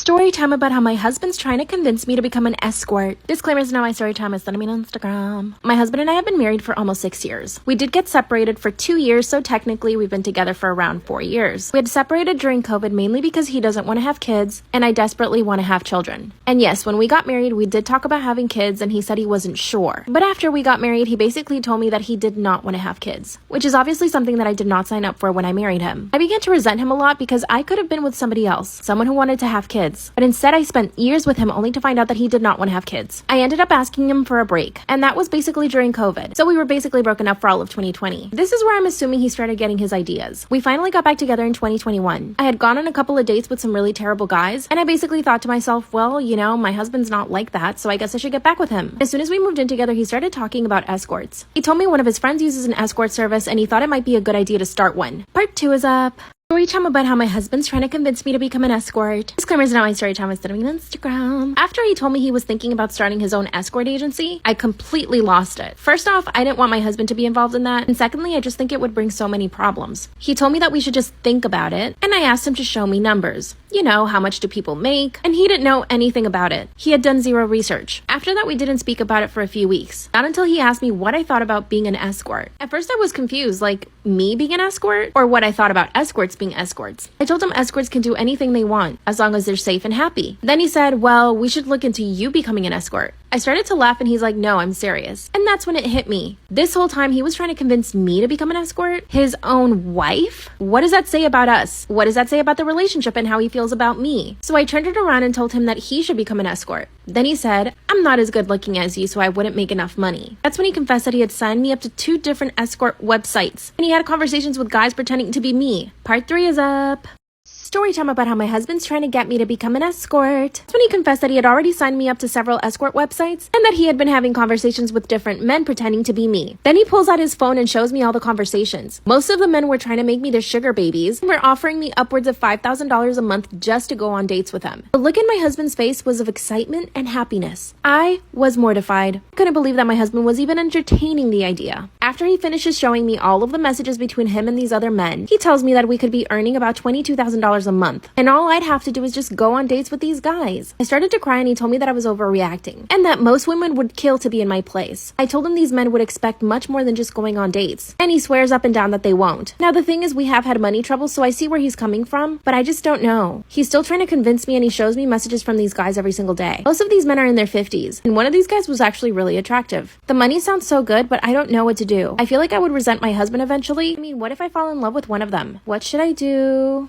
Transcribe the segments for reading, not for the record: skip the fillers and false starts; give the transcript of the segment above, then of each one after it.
Story time about how my husband's trying to convince me to become an escort. Disclaimers, now my story time is sending me on Instagram. My husband and I have been married for almost 6 years. We did get separated for 2 years, so technically we've been together for around 4 years. We had separated during COVID mainly because he doesn't want to have kids, and I desperately want to have children. And yes, when we got married, we did talk about having kids, and he said he wasn't sure. But after we got married, he basically told me that he did not want to have kids, which is obviously something that I did not sign up for when I married him. I began to resent him a lot because I could have been with somebody else, someone who wanted to have kids. But instead, I spent years with him only to find out that he did not want to have kids. I ended up asking him for a break, and that was basically during COVID. So we were basically broken up for all of 2020. This is where I'm assuming he started getting his ideas. We finally got back together in 2021. I had gone on a couple of dates with some really terrible guys, and I basically thought to myself, well, you know, my husband's not like that, so I guess I should get back with him. As soon as we moved in together, he started talking about escorts. He told me one of his friends uses an escort service, and he thought it might be a good idea to start one. Part 2 is up. Story time about how my husband's trying to convince me to become an escort. Disclaimers, now my story time is sending me on Instagram. After he told me he was thinking about starting his own escort agency, I completely lost it. First off, I didn't want my husband to be involved in that, and secondly, I just think it would bring so many problems. He told me that we should just think about it, and I asked him to show me numbers. You know, how much do people make? And he didn't know anything about it. He had done zero research. After that, we didn't speak about it for a few weeks. Not until he asked me what I thought about being an escort. At first, I was confused, like, me being an escort? Or what I thought about escorts being escorts. I told him escorts can do anything they want, as long as they're safe and happy. Then he said, well, we should look into you becoming an escort. I started to laugh and he's like, no, I'm serious. And that's when it hit me. This whole time he was trying to convince me to become an escort? His own wife? What does that say about us? What does that say about the relationship and how he feels about me? So I turned it around and told him that he should become an escort. Then he said, I'm not as good looking as you, so I wouldn't make enough money. That's when he confessed that he had signed me up to 2 different escort websites. And he had conversations with guys pretending to be me. Part 3 is up. Story time about how my husband's trying to get me to become an escort. That's when he confessed that he had already signed me up to several escort websites and that he had been having conversations with different men pretending to be me. Then he pulls out his phone and shows me all the conversations. Most of the men were trying to make me their sugar babies and were offering me upwards of $5,000 a month just to go on dates with them. The look in my husband's face was of excitement and happiness. I was mortified. I couldn't believe that my husband was even entertaining the idea. After he finishes showing me all of the messages between him and these other men, he tells me that we could be earning about $22,000 a month, and all I'd have to do is just go on dates with these guys. I started to cry and he told me that I was overreacting and that most women would kill to be in my place. I told him these men would expect much more than just going on dates, and he swears up and down that they won't. Now the thing is, we have had money trouble, so I see where he's coming from, but I just don't know. He's still trying to convince me and he shows me messages from these guys every single day. Most of these men are in their 50s, and one of these guys was actually really attractive. The money sounds so good, but I don't know what to do. I feel like I would resent my husband eventually. I mean, what if I fall in love with one of them? What should I do?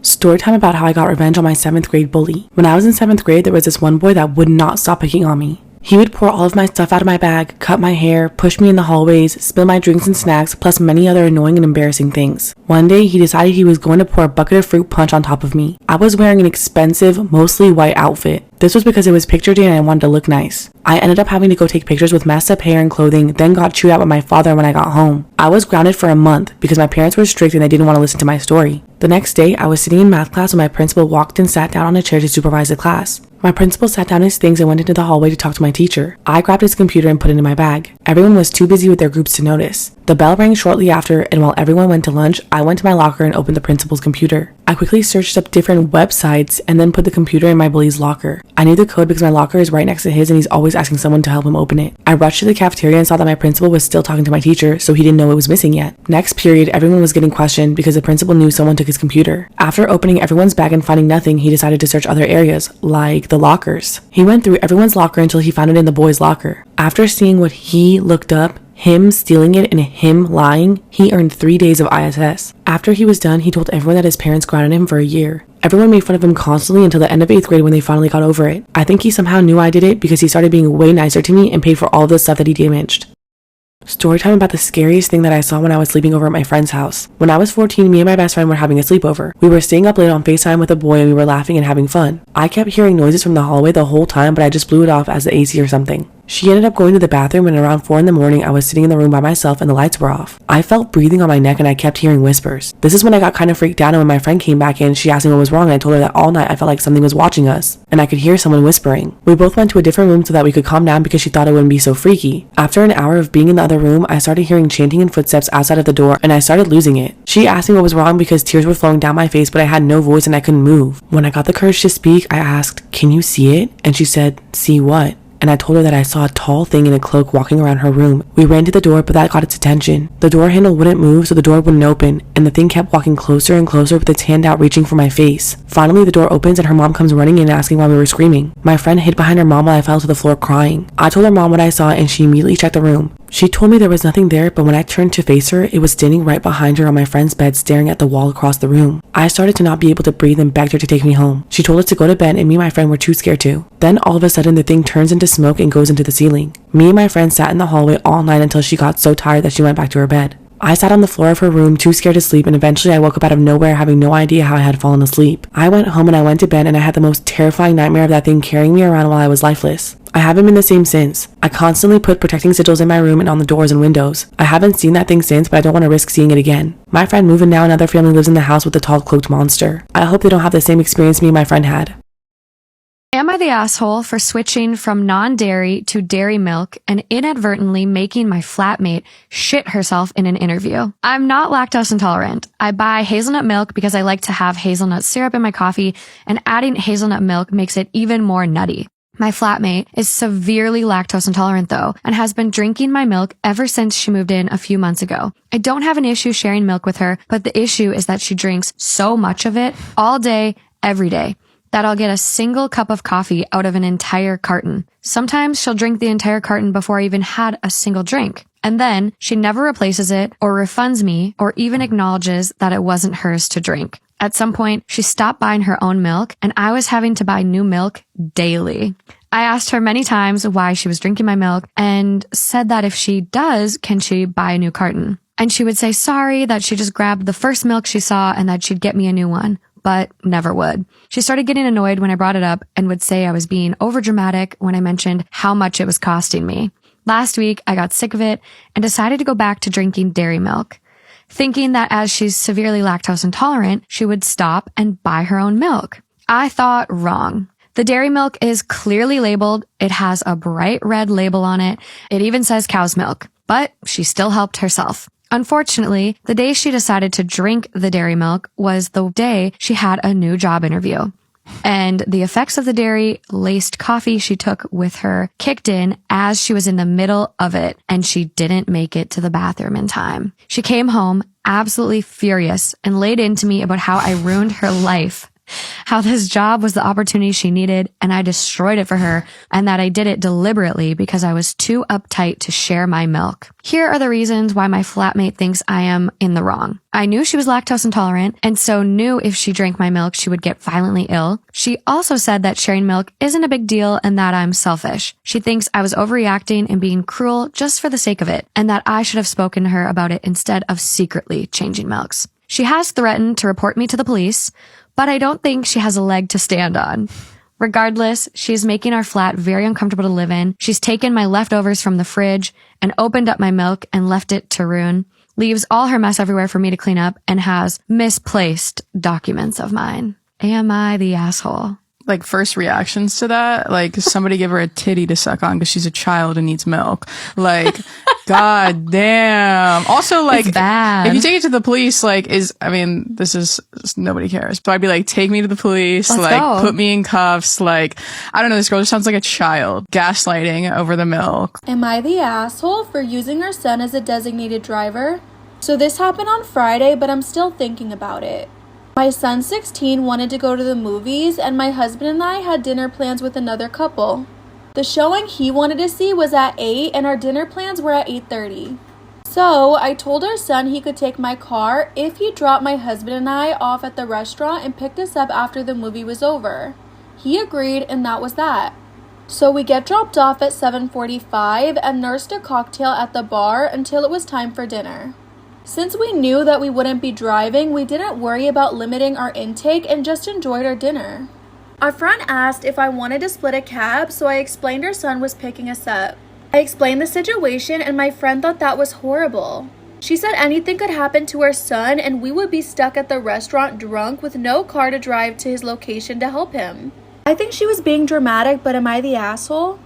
Storytime about how I got revenge on my 7th grade bully. When I was in 7th grade, there was this one boy that would not stop picking on me. He would pour all of my stuff out of my bag, cut my hair, push me in the hallways, spill my drinks and snacks, plus many other annoying and embarrassing things. One day, he decided he was going to pour a bucket of fruit punch on top of me. I was wearing an expensive, mostly white outfit. This was because it was picture day and I wanted to look nice. I ended up having to go take pictures with messed up hair and clothing, then got chewed out by my father when I got home. I was grounded for a month because my parents were strict and they didn't want to listen to my story. The next day, I was sitting in math class when my principal walked and sat down on a chair to supervise the class. My principal sat down his things and went into the hallway to talk to my teacher. I grabbed his computer and put it in my bag. Everyone was too busy with their groups to notice. The bell rang shortly after, and while everyone went to lunch, I went to my locker and opened the principal's computer. I quickly searched up different websites and then put the computer in my bully's locker. I knew the code because my locker is right next to his and he's always asking someone to help him open it. I rushed to the cafeteria and saw that my principal was still talking to my teacher, so he didn't know it was missing yet. Next period, everyone was getting questioned because the principal knew someone took his computer. After opening everyone's bag and finding nothing, he decided to search other areas, like the lockers. He went through everyone's locker until he found it in the boys' locker. After seeing what he looked up, him stealing it and him lying, he earned 3 days of ISS. After he was done, he told everyone that his parents grounded him for a year. Everyone made fun of him constantly until the end of 8th grade when they finally got over it. I think he somehow knew I did it because he started being way nicer to me and paid for all of the stuff that he damaged. Storytime about the scariest thing that I saw when I was sleeping over at my friend's house. When I was 14, me and my best friend were having a sleepover. We were staying up late on FaceTime with a boy and we were laughing and having fun. I kept hearing noises from the hallway the whole time, but I just blew it off as the AC or something. She ended up going to the bathroom, and around 4 in the morning, I was sitting in the room by myself and the lights were off. I felt breathing on my neck and I kept hearing whispers. This is when I got kind of freaked out, and when my friend came back in, she asked me what was wrong, and I told her that all night I felt like something was watching us, and I could hear someone whispering. We both went to a different room so that we could calm down because she thought it wouldn't be so freaky. After an hour of being in the other room, I started hearing chanting and footsteps outside of the door, and I started losing it. She asked me what was wrong because tears were flowing down my face, but I had no voice and I couldn't move. When I got the courage to speak, I asked, "Can you see it?" And she said, "See what?" And I told her that I saw a tall thing in a cloak walking around her room. We ran to the door, but that got its attention. The door handle wouldn't move, so the door wouldn't open, and the thing kept walking closer and closer with its hand out reaching for my face. Finally, the door opens and her mom comes running in asking why we were screaming. My friend hid behind her mom while I fell to the floor crying. I told her mom what I saw and she immediately checked the room. She told me there was nothing there, but when I turned to face her, it was standing right behind her on my friend's bed, staring at the wall across the room. I started to not be able to breathe and begged her to take me home. She told us to go to bed, and me and my friend were too scared to. Then all of a sudden, the thing turns into smoke and goes into the ceiling. Me and my friend sat in the hallway all night until she got so tired that she went back to her bed. I sat on the floor of her room, too scared to sleep, and eventually I woke up out of nowhere having no idea how I had fallen asleep. I went home and I went to bed, and I had the most terrifying nightmare of that thing carrying me around while I was lifeless. I haven't been the same since. I constantly put protecting sigils in my room and on the doors and windows. I haven't seen that thing since, but I don't want to risk seeing it again. My friend moved, and now another family lives in the house with the tall cloaked monster. I hope they don't have the same experience me and my friend had. Am I the asshole for switching from non-dairy to dairy milk and inadvertently making my flatmate shit herself in an interview? I'm not lactose intolerant. I buy hazelnut milk because I like to have hazelnut syrup in my coffee, and adding hazelnut milk makes it even more nutty. My flatmate is severely lactose intolerant though, and has been drinking my milk ever since she moved in a few months ago. I don't have an issue sharing milk with her, but the issue is that she drinks so much of it all day, every day, that I'll get a single cup of coffee out of an entire carton. Sometimes she'll drink the entire carton before I even had a single drink. And then she never replaces it or refunds me or even acknowledges that it wasn't hers to drink. At some point, she stopped buying her own milk, and I was having to buy new milk daily. I asked her many times why she was drinking my milk and said that if she does, can she buy a new carton? And she would say sorry, that she just grabbed the first milk she saw and that she'd get me a new one, but never would. She started getting annoyed when I brought it up and would say I was being overdramatic when I mentioned how much it was costing me. Last week, I got sick of it and decided to go back to drinking dairy milk, thinking that as she's severely lactose intolerant, she would stop and buy her own milk. I thought wrong. The dairy milk is clearly labeled. It has a bright red label on it. It even says cow's milk, but she still helped herself. Unfortunately, the day she decided to drink the dairy milk was the day she had a new job interview. And the effects of the dairy-laced coffee she took with her kicked in as she was in the middle of it, and she didn't make it to the bathroom in time. She came home absolutely furious and laid into me about how I ruined her life, how this job was the opportunity she needed and I destroyed it for her, and that I did it deliberately because I was too uptight to share my milk. Here are the reasons why my flatmate thinks I am in the wrong. I knew she was lactose intolerant and so knew if she drank my milk, she would get violently ill. She also said that sharing milk isn't a big deal and that I'm selfish. She thinks I was overreacting and being cruel just for the sake of it, and that I should have spoken to her about it instead of secretly changing milks. She has threatened to report me to the police, but I don't think she has a leg to stand on. Regardless, she's making our flat very uncomfortable to live in. She's taken my leftovers from the fridge and opened up my milk and left it to ruin, leaves all her mess everywhere for me to clean up, and has misplaced documents of mine. Am I the asshole? Like, first reactions to that, like, somebody give her a titty to suck on because she's a child and needs milk. Like, god damn. Also, like, it's bad. If you take it to the police, like, this is nobody cares. So I'd be like, take me to the police, Let's like, go. put me in cuffs. Like, I don't know, this girl just sounds like a child. Gaslighting over the milk. Am I the asshole for using our son as a designated driver? So this happened on Friday, but I'm still thinking about it. My son, 16, wanted to go to the movies, and my husband and I had dinner plans with another couple. The showing he wanted to see was at 8, and our dinner plans were at 8:30. So I told our son he could take my car if he dropped my husband and I off at the restaurant and picked us up after the movie was over. He agreed, and that was that. So we get dropped off at 7:45 and nursed a cocktail at the bar until it was time for dinner. Since we knew that we wouldn't be driving, we didn't worry about limiting our intake and just enjoyed our dinner. Our friend asked if I wanted to split a cab, so I explained our son was picking us up. I explained the situation and my friend thought that was horrible. She said anything could happen to her son and we would be stuck at the restaurant drunk with no car to drive to his location to help him. I think she was being dramatic, but am I the asshole?